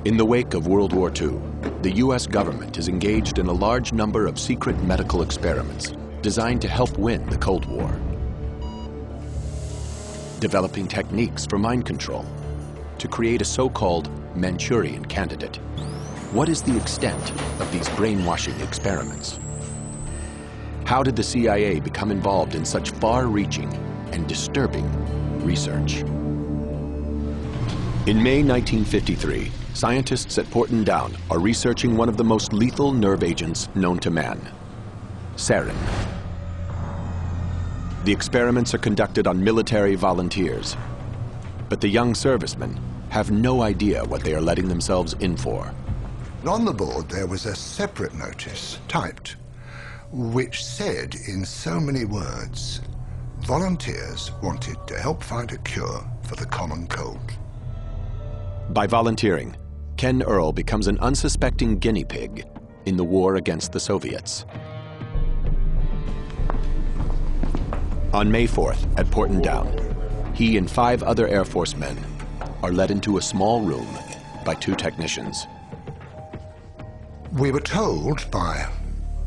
In the wake of World War II, the U.S. government is engaged in a large number of secret medical experiments designed to help win the Cold War. Developing techniques for mind control to create a so-called Manchurian candidate. What is the extent of these brainwashing experiments? How did the CIA become involved in such far-reaching and disturbing research? In May 1953, scientists at Porton Down are researching one of the most lethal nerve agents known to man, sarin. The experiments are conducted on military volunteers, but the young servicemen have no idea what they are letting themselves in for. On the board there was a separate notice typed, which said in so many words, volunteers wanted to help find a cure for the common cold. By volunteering, Ken Earl becomes an unsuspecting guinea pig in the war against the Soviets. On May 4th at Porton Down, he and 5 other Air Force men are led into a small room by 2 technicians. We were told by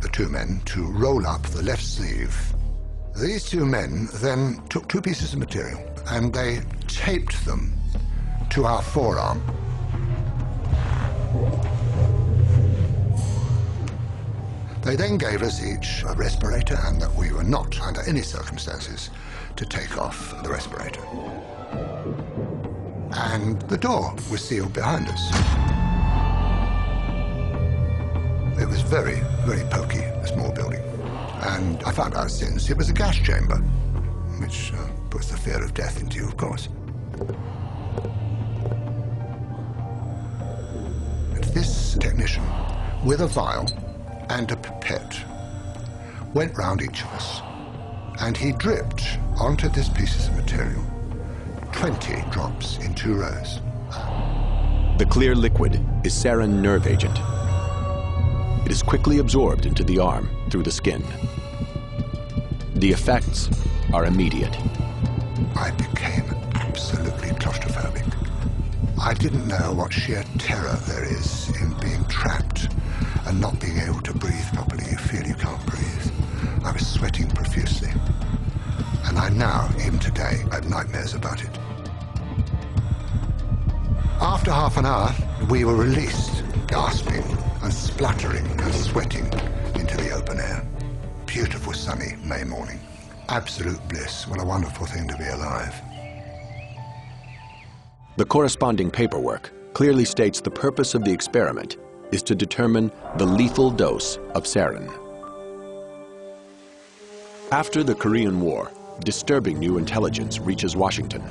the 2 men to roll up the left sleeve. These 2 men then took 2 pieces of material and they taped them to our forearm. They then gave us each a respirator and that we were not, under any circumstances, to take off the respirator. And the door was sealed behind us. It was very, very poky, a small building. And I found out since it was a gas chamber, which puts the fear of death into you, of course. And this technician, with a vial and a pipette, went round each of us, and he dripped onto these pieces of material 20 drops in 2 rows. The clear liquid is sarin nerve agent. It is quickly absorbed into the arm through the skin. The effects are immediate. I became absolutely claustrophobic. I didn't know what sheer terror there is in being trapped and not being able to breathe properly. You feel you can't breathe. I was sweating profusely. And I now, even today, have nightmares about it. After half an hour, we were released, gasping and spluttering and sweating into the open air. Beautiful sunny May morning. Absolute bliss. What a wonderful thing to be alive. The corresponding paperwork clearly states the purpose of the experiment is to determine the lethal dose of sarin. After the Korean War, disturbing new intelligence reaches Washington.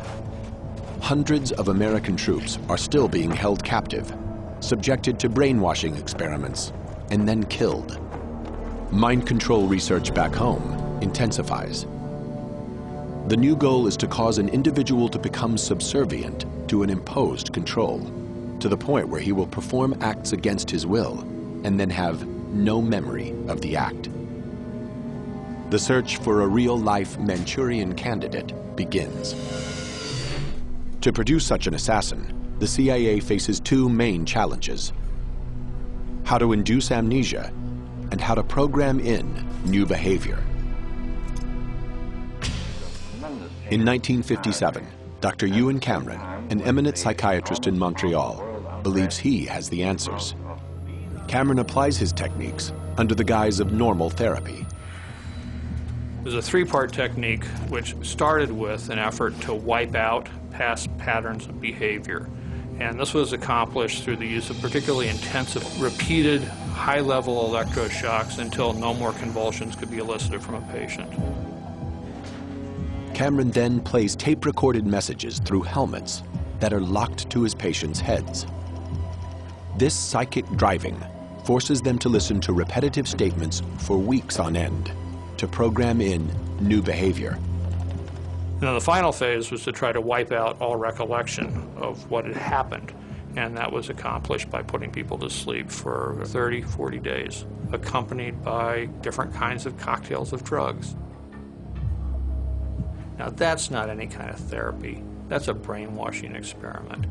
Hundreds of American troops are still being held captive, subjected to brainwashing experiments, and then killed. Mind control research back home intensifies. The new goal is to cause an individual to become subservient to an imposed control, to the point where he will perform acts against his will and then have no memory of the act. The search for a real-life Manchurian candidate begins. To produce such an assassin, the CIA faces 2 main challenges: how to induce amnesia and how to program in new behavior. In 1957, Dr. Ewan Cameron, an eminent psychiatrist in Montreal, believes he has the answers. Cameron applies his techniques under the guise of normal therapy. It was a 3-part technique which started with an effort to wipe out past patterns of behavior. And this was accomplished through the use of particularly intensive, repeated, high-level electroshocks until no more convulsions could be elicited from a patient. Cameron then plays tape-recorded messages through helmets that are locked to his patients' heads. This psychic driving forces them to listen to repetitive statements for weeks on end to program in new behavior. Now, the final phase was to try to wipe out all recollection of what had happened, and that was accomplished by putting people to sleep for 30, 40 days, accompanied by different kinds of cocktails of drugs. Now, that's not any kind of therapy. That's a brainwashing experiment.